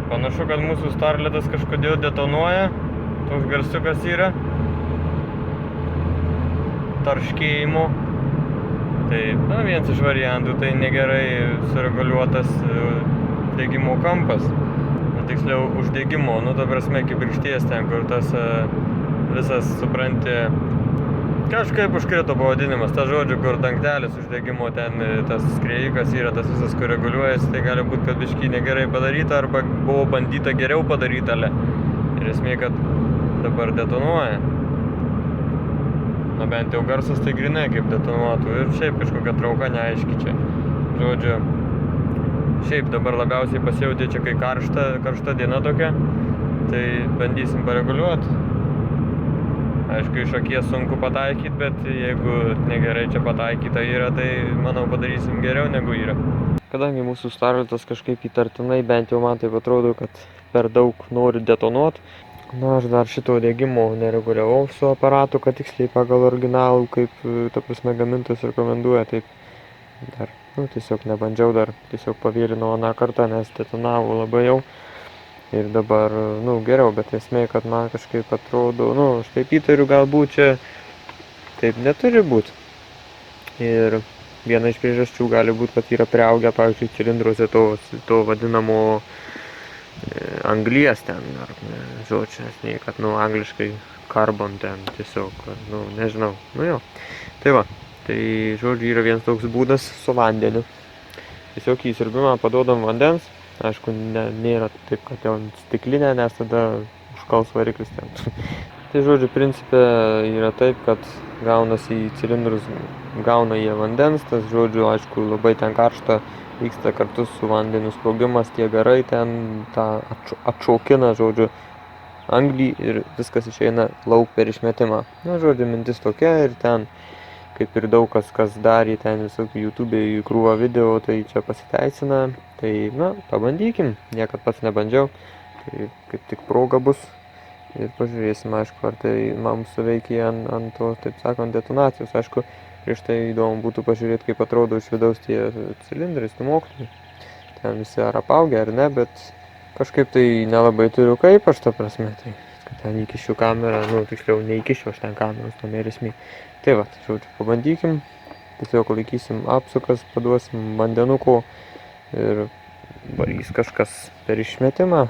Panašu, kad mūsų starletas kažkodėl detonuoja. Toks garsiukas yra. Tarškėjimo. Tai, vienas iš variantų, tai negerai sureguliuotas degimo kampas. Tiksliau, uždegimo, ta prasme, kibirkšties ten, kur tas visas, supranti, kažkaip užkrito pavadinimas, ta žodžiu, kur dangtelis uždegimo, ten tas skrėjikas yra, tas visas, kur reguliuojasi, tai gali būti, kad biškį negerai padaryta, arba buvo bandyta geriau padaryta. Ir esmė, kad dabar detonuoja. Bent jau garsas tai grinai kaip detonuotų. Ir šiaip kažkokia trauka neaiški čia. Žodžiu, šiaip dabar labiausiai pasijautė čia, kai karšta diena tokia, tai bandysim pareguliuoti. Aišku, iš akies sunku pataikyti, bet jeigu negerai čia pataikyta yra, tai manau padarysim geriau negu yra. Kadangi mūsų starletas kažkaip įtartinai, bent jau man taip atrodo, kad per daug nori detonuoti, aš dar šito degimo nereguliavau su aparatu, kad tiksliai pagal originalų, kaip, ta prasme, gamintojas rekomenduoja, taip dar, tiesiog nebandžiau dar, tiesiog pavėlinau aną kartą, nes detonavo labai jau. Ir dabar, geriau, bet esmė, kad man kažkaip atrodo, aš taip įtariu, galbūt čia taip neturi būti. Ir viena iš priežasčių gali būti, kad yra priaugę, pavyzdžiui, cilindruose to vadinamo anglies ten, ar žodžiu, esmė, kad, angliškai carbon ten tiesiog, nežinau, jo. Tai va, tai žodžiu, yra vienas toks būdas su vandeniu. Tiesiog į siurbimą paduodam vandens. Aišku, nėra taip, kad jau stiklinė, nes tada užkals variklis ten. Tai žodžiu, principė yra taip, kad gaunasi į cilindrus, gauna jie vandens, tas žodžiu, aišku, labai ten karšta, vyksta kartu su vandeniu sprogimas, tie garai ten tą atšaukina, žodžiu, anglį ir viskas išeina lauk per išmetimą. Žodžiu, mintis tokia ir ten, kaip ir daug kas darė ten visokių YouTube krūvą video, tai čia pasiteisina. Tai, pabandykim, niekad pats nebandžiau, tai kaip tik proga bus ir pažiūrėsim, aišku, ar tai mums suveikia ant to, taip sakant, detonacijos. Aišku, prieš tai įdomu būtų pažiūrėti, kaip atrodo iš vidaus tie cilindrai, stumokliai. Ten visi ar apaugę, ar ne, bet kažkaip tai nelabai turiu kaip aš ta prasme, tai kad ten įkišiu kamerą, tiksliau neįkišiu aš ten kameros, tam ir esmė. Tai va, žodžiu, pabandykim, tiesiog laikysim apsukas, paduosim vandenuko ir varys kažkas per išmetimą.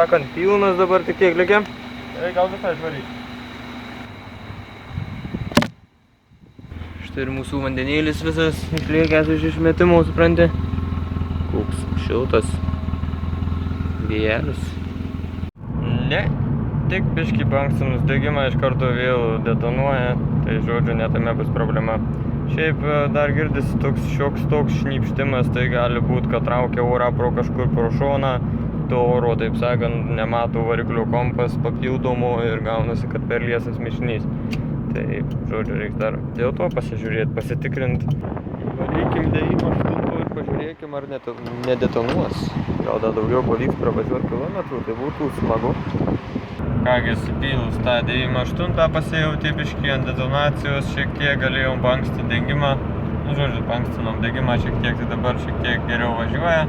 Sakant, pilnas dabar tik tiek likę. Gerai, gal visai išvaryti. Štai ir mūsų vandenėlis visas išliekęs iš išmetimo, supranti. Koks šiltas vėjelis. Ne, tik biškį paankstinus degimą iš karto vėl detonuoja, tai žodžiu netame bus problema. Šiaip dar girdisi toks šnypštimas, tai gali būti, kad traukia orą pro kažkur pro šoną, to oro, taip sakant, nemato variklio kompas papildomo ir gaunasi, kad per liesas mišinys. Tai, žodžiu, reiks dar dėl to pasižiūrėti, pasitikrinti. Varykim dėjimą 8 ir pažiūrėkim, ar nedetonuos. Gal dar daugiau pavyks pravažiuoti kilometrų, tai būtų smagu. Kągi, supylus tą dėjimą 8 pasijauti biškį ant detonacijos, šiek tiek galėjom paankstinti degimą. Nu, žodžiu, paanksinom degimą šiek tiek, tai dabar šiek tiek geriau važiuoja.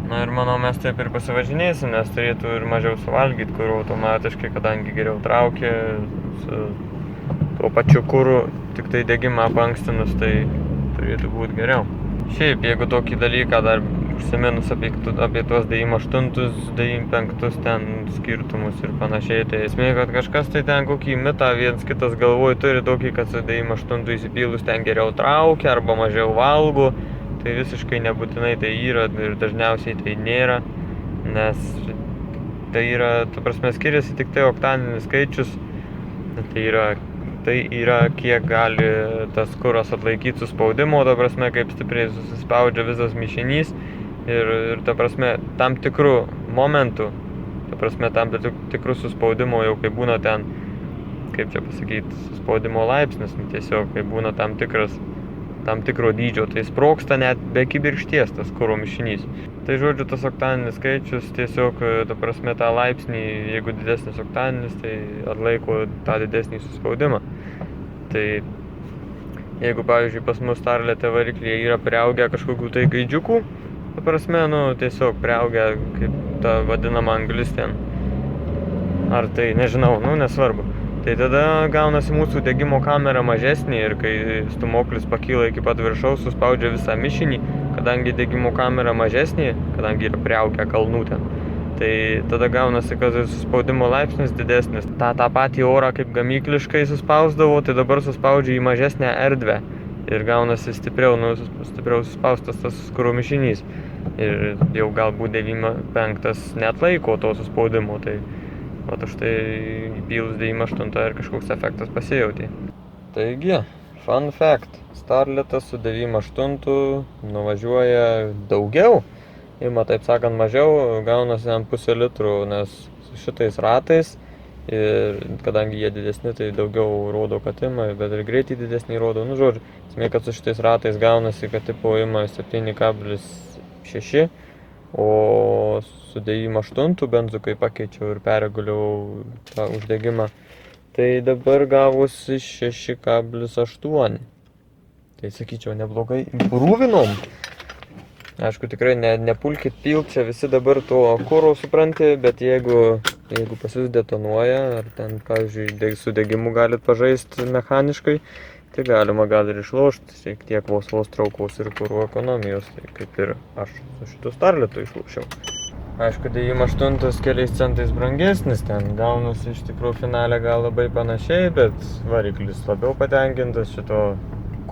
Na ir manau, mes taip ir pasivažinėsim, nes turėtų ir mažiau suvalgyti kuro automatiškai, kadangi geriau traukia su tuo pačiu kuru, tik tai degimą paankstinus, tai turėtų būti geriau. Šiaip, jeigu tokį dalyką dar užsiminus apie tuos dėjimą 8, dėjimą 5 ten skirtumus ir panašiai, tai esmė, kad kažkas tai ten kokį mitą viens kitas galvoj turi tokį, kad su dėjimą 8 įsipylus ten geriau traukia arba mažiau valgo. Tai visiškai nebūtinai tai yra ir dažniausiai tai nėra, nes tai yra, ta prasme, skiriasi tik tai oktaninis skaičius, tai yra kiek gali tas kuras atlaikyti suspaudimo, ta prasme, kaip stipriai susispaudžia visas mišinys ir ta prasme, tam tikrų momentų, ta prasme, tam tikrų suspaudimo jau kai būna ten, kaip čia pasakyti, suspaudimo laipsnis, tiesiog kai būna tam tikro dydžio, tai sprogsta net be kibirkšties tas kuro mišinys. Tai žodžiu, tas oktaninis skaičius tiesiog, ta prasme, tą laipsnį, jeigu didesnis oktaninis, tai atlaiko tą didesnį suspaudimą. Tai jeigu, pavyzdžiui, pas mus Starlete variklyje yra priaugę kažkokių tai gaidžiukų, ta prasme, nu, tiesiog priaugę, kaip ta vadinama anglis ten. Ar tai, nežinau, nu, nesvarbu. Tai tada gaunasi mūsų degimo kamera mažesnė ir kai stūmoklis pakyla iki pat viršaus, suspaudžia visą mišinį, kadangi degimo kamera mažesnė, kadangi yra priaugę kalnų ten. Tai tada gaunasi, kad suspaudimo laipsnis didesnis. Ta patį orą kaip gamykliškai suspausdavo, tai dabar suspaudžia į mažesnę erdvę. Ir gaunasi stipriau suspaustas tas kuro mišinys. Ir jau galbūt dėjimą 5 neatlaiko to suspaudimo. Tai o štai įpylus dėjimą 8 ir kažkoks efektas pasijautė. Taigi, fun fact. Starletas su dėjimą 8 nuvažiuoja daugiau. Ima, taip sakant, mažiau, gaunasi ant pusę litrų, nes su šitais ratais, ir kadangi jie didesni, tai daugiau rodo, kad ima, bet ir greitį didesnį rodo. Nu, žodžiu, esmė, kad su šitais ratais gaunasi, kad tipo ima 7,6, o su dėjimą 8 benzu, kai pakeičiau ir perreguliavau tą uždegimą, tai dabar gavosi 6,8. Tai sakyčiau, neblogai improvinom. Aišku, tikrai nepulkit pilt, čia visi dabar to kuro supranti, bet jeigu pas jūs detonuoja, ar ten, pavyzdžiui, su degimu galit pažaisti mechaniškai, tai galima gal ir išlošti, šiek tiek vos traukos ir kuro ekonomijos, tai kaip ir aš su šitu Starletu išlošiau. Aišku, dėjimą 8 keliais centais brangesnis, ten gaunasi iš tikrųjų finale gal labai panašiai, bet variklis labiau patenkintas šito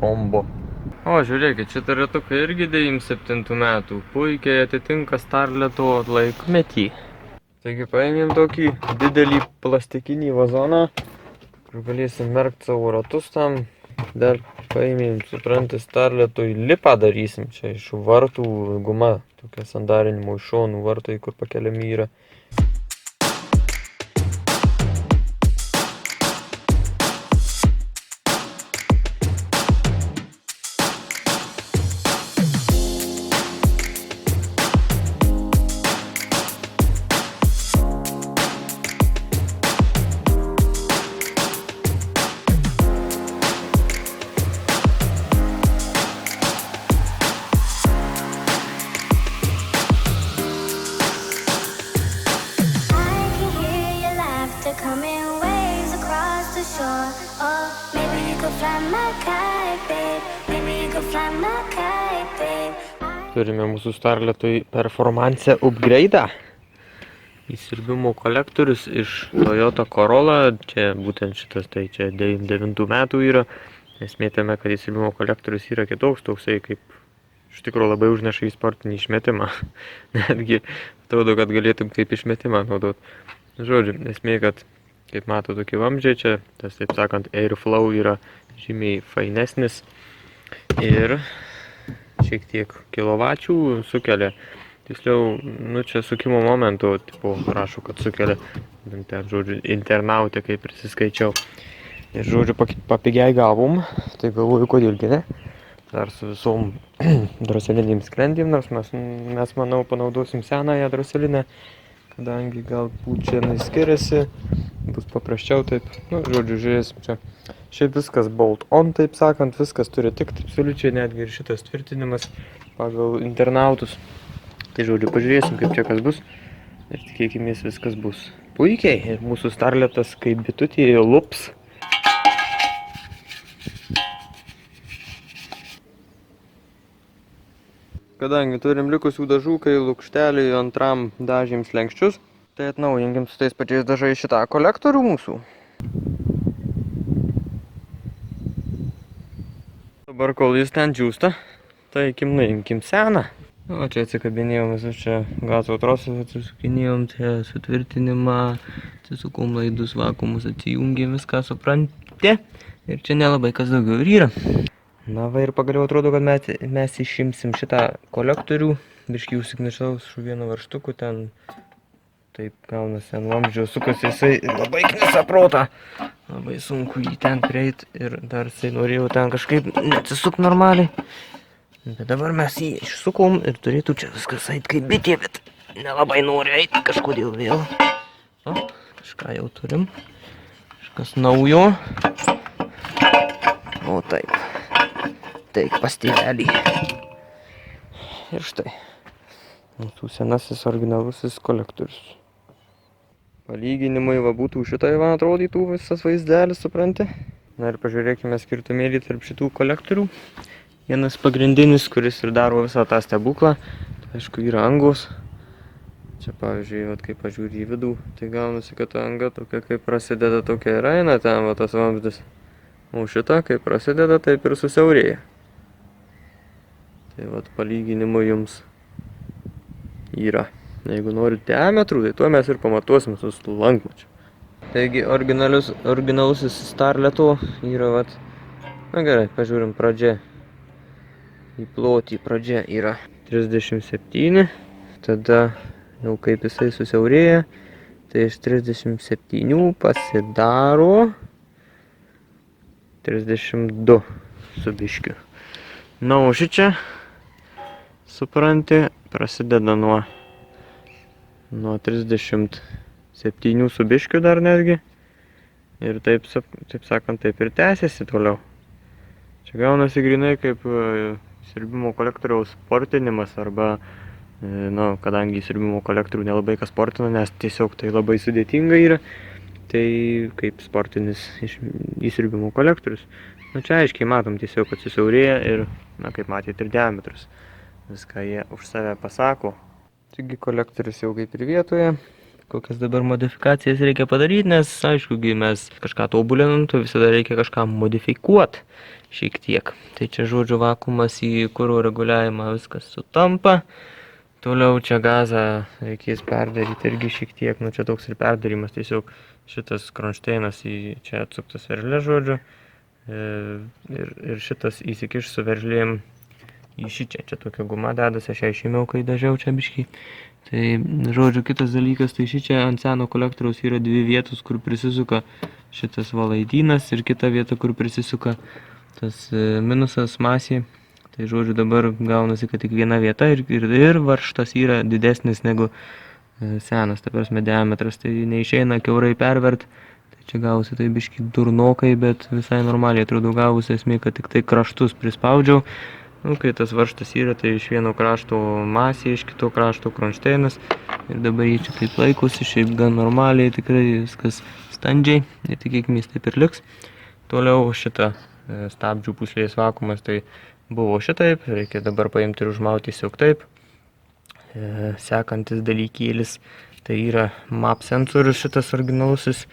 kombo. O, žiūrėkit, šitą ratuką irgi 97 metų, puikiai atitinka Starleto laikmetį. Taigi paėmėm tokį didelį plastikinį vazoną, kur galėsim merkti savo ratus tam. Dar paėmėm, suprantate, Starletui lipą darysim, čia iš vartų guma, tokia sandarinimo iš šonų vartai, kur pakeliami yra. Turime mūsų Starletui performance upgrade'ą. Įsiurbimo kolektorius iš Toyota Corolla, čia būtent šitas, tai čia 99 metų yra. Esmė tame, kad įsiurbimo kolektorius yra kitoks, toksai kaip iš tikrųjų labai užneša į sportinį išmetimą. Netgi atrodo, kad galėtum kaip išmetimą naudot. Žodžiu, esmė, kad Kaip matau, tokie vamzdžiai čia, tas taip sakant airflow yra žymiai fainesnis ir šiek tiek kilovačių sukelia. Tiksliau, nu čia sukimo momentu, tipo, rašo, kad sukelia, ten, žodžiu, internautė, kaip prisiskaičiau. Ir, žodžiu, papigiai gavom, tai galvoju, kodėlgi ne. Dar su visom droselinėm skrendėm, nors mes manau, panaudosim senąją droselinę, kadangi galbūt čia jinai skiriasi, bus paprasčiau taip, nu, žodžiu, žiūrėsim čia. Šiaip viskas bolt on, taip sakant, viskas turi tikti absoliučiai, netgi ir šitas tvirtinimas pagal internautus. Tai, žodžiu, pažiūrėsim, kaip čia kas bus ir tikėkimės viskas bus puikiai. Ir mūsų starletas kaip bitutė lups. Kadangi turim likusių dažų, kai lukšteliai antram dažėm slenkščius, tai atnaujinkim su tais pačiais dažai šitą kolektorių mūsų. Dabar kol jis ten džiūsta, tai nuimkim seną. O čia atsikabinėjom visus čia gazo trosus, atsisukinėjom čia sutvirtinimą, atsisukom laidus, vakuumus, atsijungėm viską, suprantė. Ir čia nelabai kas daugiau ir yra. Na va ir pagaliau atrodo, kad mes išimsim šitą kolektorių, biškį užsiknišau su vienu varžtuku, ten taip gaunasi ant vamzdžio sukasi, jisai labai knisa protą. Labai sunku jį ten prieit ir dar jisai norėjau ten kažkaip neatsisuk normaliai. Bet dabar mes jį išsukom ir turėtų čia viskas eit kaip bitė, bet nelabai nori eit kažkodėl vėl. O, kažką jau turim, kažkas naujo. O taip. Taip, pastėvelį. Ir štai. Mūsų senasis originalusis kolektorius. Palyginimai va būtų šitai va atrodytų visas vaizdelis, supranti. Na ir pažiūrėkime skirtumėlį tarp šitų kolektorių. Vienas pagrindinis, kuris ir daro visą tą stebuklą, tai aišku yra angos. Čia pavyzdžiui, vat, kai pažiūri į vidų, tai gaunasi, kad ta anga tokia kaip prasideda, tokia ir eina ten va tas vamzdis. O šita, kai prasideda, taip ir susiaurėja. Tai vat palyginimui jums yra. Jeigu norit diametrų, tai tuo mes ir pamatuosim su lankmačiu. Taigi originalusis starleto yra vat, na gerai, pažiūrim pradžia. Į plotį pradžia yra 37, tada jau kaip jisai susiaurėja, tai iš 37 pasidaro 32 su biškiu. Na, o šičia, supranti, prasideda nuo 37 su biškiu dar netgi. Ir taip sakant, taip ir tęsiasi toliau. Čia gaunasi grinai kaip siurbimo kolektoriaus sportinimas arba, nu, kadangi siurbimo kolektorių nelabai kas sportina, nes tiesiog tai labai sudėtinga yra. Tai kaip sportinis įsiurbimo kolektorius. Nu, čia aiškiai matom tiesiog, kad susiaurėja ir, na, kaip matėt, ir diametras. Viską jie už save pasako. Taigi kolektorius jau kaip ir vietoje. Kokias dabar modifikacijas reikia padaryti, nes, aišku, mes kažką tobulinam, tai visada reikia kažką modifikuoti šiek tiek. Tai čia, žodžiu, vakuumas į kuro reguliavimą viskas sutampa. Toliau čia gazą reikės perdaryti irgi šiek tiek, nu čia toks ir perdarimas, tiesiog šitas kronšteinas į čia atsuktas veržlė, žodžiu, ir šitas įsikiš su veržlėm į šičia, čia tokia guma dedasi, aš ją išėmiau, kai dažiau čia biškį. Tai, žodžiu, kitas dalykas, tai šičia ant seno kolektoriaus yra dvi vietos, kur prisisuka šitas valaidynas ir kita vieta, kur prisisuka tas minusas masė. Tai, žodžiu, dabar gaunasi, kad tik viena vieta ir varžtas yra didesnis negu senas, ta prasme diametras, tai neišeina kiaurai pervert. Tai čia gausi tai biškį durnokai, bet visai normaliai atrodo gausi, esmė, kad tik tai kraštus prispaudžiau. Nu, kai tas varžtas yra, tai iš vieno krašto masė, iš kito krašto kronšteinas. Ir dabar jį čia taip laikosi, šiaip gan normaliai, tikrai viskas standžiai, ir tikėkimės taip ir liks. Toliau šitą stabdžių puslės vakuumas, tai buvo šitaip, reikia dabar paimti ir užmauti tiesiog taip. Sekantis dalykėlis, tai yra map sensorius šitas originalusis.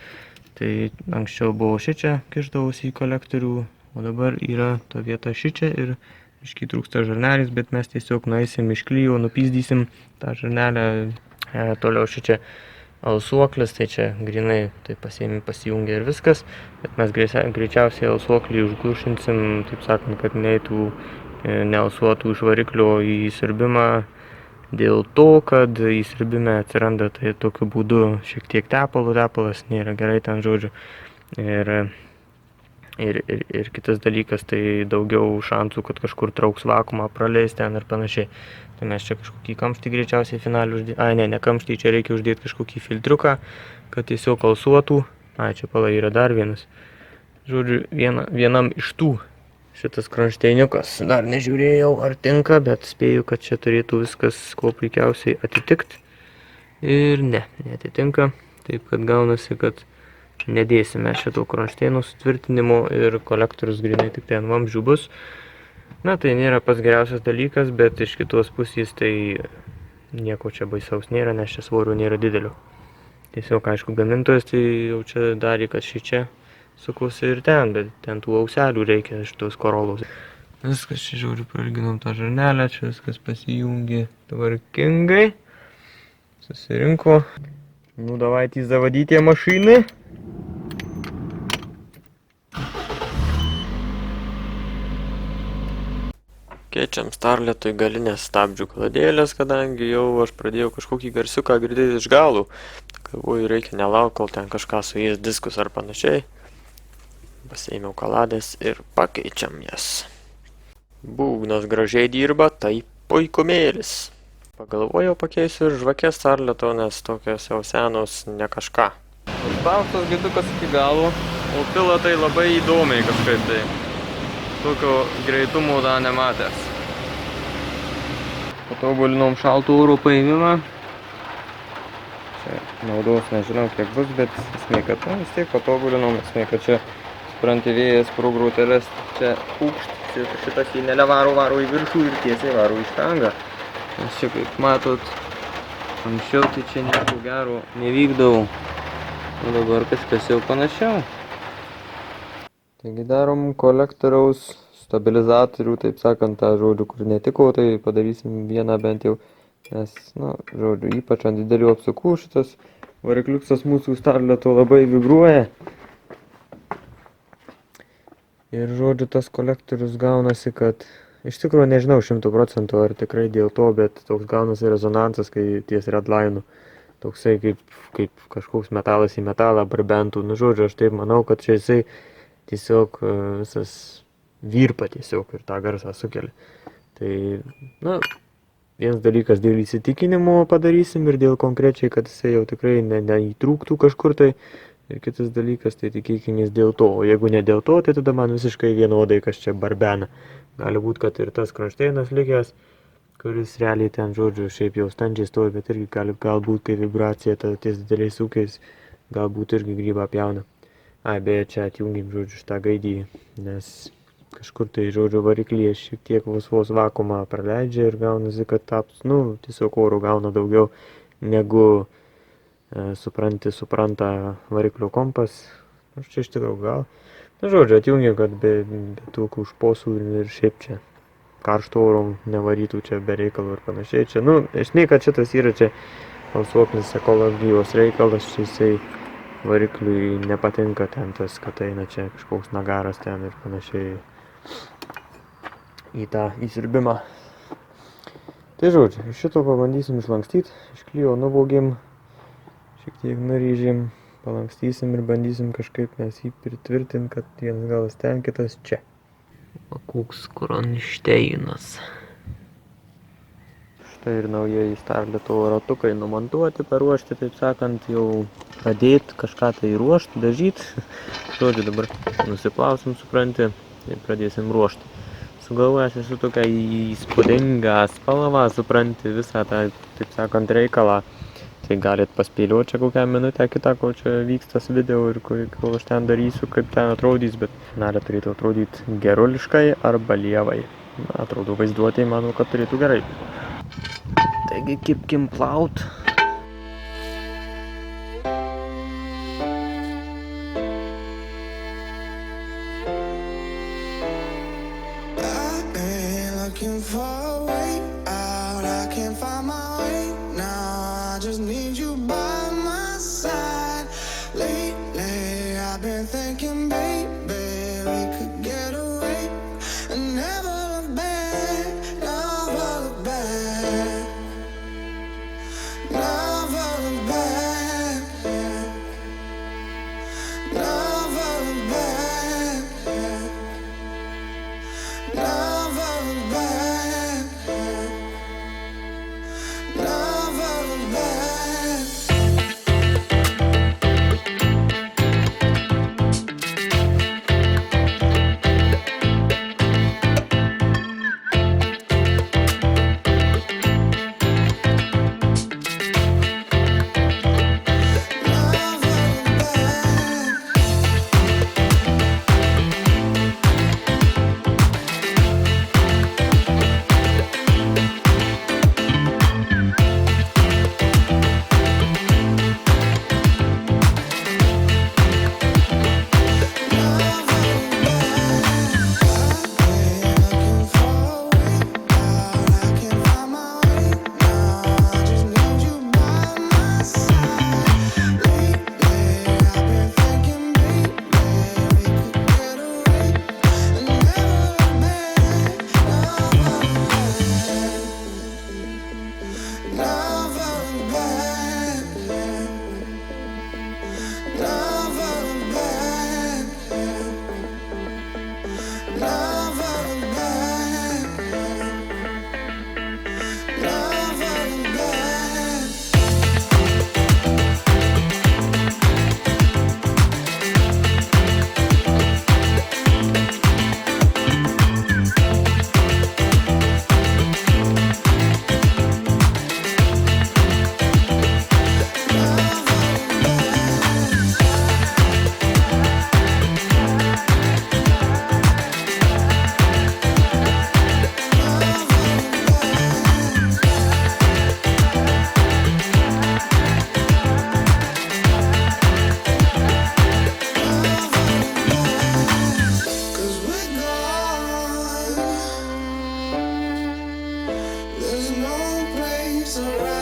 Tai anksčiau buvo šičia, kišdavosi į kolektorių, o dabar yra ta vieta šičia ir biškį trūksta žarnelis, bet mes tiesiog nueisim iš klyjo, nupizdysim tą žarnelę, toliau šičia alsuoklis, tai čia grinai tai pasiėmi, pasijungia ir viskas, bet mes greičiausiai alsuoklį užglušinsim, taip sakant, kad neįtų nealsuotų iš variklio į siurbimą, dėl to, kad į siurbime atsiranda tai tokiu būdu šiek tiek tepalo, tepalas nėra gerai ten žodžiu. Ir kitas dalykas, tai daugiau šansų, kad kažkur trauks vakumą, praleis ten ir panašiai. Tai mes čia kažkokį kamštį greičiausiai finalį uždėti. Ne kamštį, čia reikia uždėti kažkokį filtriuką, kad tiesiog alsuotų. Čia palai yra dar vienas. Žodžiu, vienam iš tų šitas kronšteiniukas. Dar nežiūrėjau, ar tinka, bet spėju, kad čia turėtų viskas kuo puikiausiai atitikti. Ir neatitinka. Taip, kad gaunasi, kad nedėsime šito kronšteino sutvirtinimo ir kolektorius grinai tik ten vamzdžių bus. Na, tai nėra pats geriausias dalykas, bet iš kitos pusės tai nieko čia baisaus nėra, nes čia svorio nėra didelio. Tiesiog, aišku, gamintojas tai jau čia darė, kad čia sukosi ir ten, bet ten tų auselių reikia iš tos Corolos. Viskas čia, žiūriu, prailginom tą žarnelę, čia viskas pasijungė tvarkingai. Susirinko. Nu, давайте заводите машины. Keičiam Starletui galinės stabdžių kaladėlės, kadangi jau aš pradėjau kažkokį garsiuką girdėti iš galų. Galvoju, reikia nelauk, kol ten kažką su jais diskus ar panašiai. Pasiėmiau kaladės ir pakeičiam jas. Būgnas gražiai dirba, tai puikumėlis. Pagalvojau, pakeisiu ir žvakės Starleto, nes tokios jau senos ne kažką. Užspaustas gidukas iki galo, o pila tai labai įdomiai kažkaip tai. Tokio greitumo dar nematęs. Patobulinom šalto oro paėmimą. Čia naudos nežinau kiek bus, bet esmė, kad vis tiek patobulinom, esmė, kad čia supranti vėjas pro groteles, čia pūkšt, šitas į nelę varo į viršų ir tiesiai varo į štangą. Nes čia kaip matot, anksčiau tai čia nieko gero nevykdavau, o dabar kažkas jau panašiau. Taigi darom kolektoriaus stabilizatorių, taip sakant, tą žodžių, kur netiko, tai padarysim vieną bent jau, nes, žodžiu, ypač ant didelių apsukų šitas varikliuksas mūsų Starleto labai vibruoja. Ir, žodžiu, tas kolektorius gaunasi, kad, iš tikrųjų nežinau 100% ar tikrai dėl to, bet toks gaunasi rezonansas, kai ties redline'u, toksai kaip kažkoks metalas į metalą barbentų, žodžiu, aš taip manau, kad čia jisai tiesiog visas virpa tiesiog ir tą garsą sukelia. Tai, vienas dalykas dėl įsitikinimo padarysim ir dėl konkrečiai, kad jisai jau tikrai neįtrūktų kažkur tai. Ir kitas dalykas, tai tikėkimės dėl to. O jeigu ne dėl to, tai tada man visiškai vienodai, kas čia barbena. Gali būt, kad ir tas kronšteinas likęs, kuris realiai ten, žodžiu, šiaip jau standžiai stovi, bet irgi galbūt, kai vibracija ties dideliais ūkiais, galbūt irgi grybą pjauna. Beje, čia atjungim, žodžiu, šitą gaidį, nes kažkur tai, žodžiu, variklyje šiek tiek vos vakumą praleidžia ir gaunasi, kad taps, tiesiog oro gauna daugiau negu supranta variklio kompas. Aš čia iš tikrųjų gal. Žodžiu, atjungiam, kad be tokių užposų ir šiaip čia karšto oro nevarytų čia be reikalų ir panašiai. Čia, esmė, kad šitas yra čia alsuoklis ekologijos reikalas, čia jisai varikliui nepatinka ten tas, kad eina čia kažkoks nagaras ten ir panašiai į tą įsirbimą. Tai žodžiu, iš šito pabandysim išlankstyti, iš klyjo nuvogim, šiek tiek nuryžim, palankstysim ir bandysim kažkaip mes jį pritvirtinti, kad vienas galas ten, kitas čia. O koks kronšteinas. Štai ir naujieji Starleto ratukai numontuoti, paruošti, taip sakant, jau pradėti kažką tai ruošti, dažyti. Žodžiu, dabar nusiplausim, supranti, ir pradėsim ruošti. Sugalvojęs esu tokią įspūdingą spalvą, supranti, visą tą, taip sakant, reikalą. Tai galit paspėlioti čia kokią minutę kitą, kol čia vyks tas video ir kol aš ten darysiu, kaip ten atrodys, bet finale turėtų atrodyti geruliškai arba lievai. Atrodo vaizduotėj, manau, kad turėtų gerai. Taigi kibkim plaut. Looking for a way out, I can't find my way now. I just need you by my There's no place I'd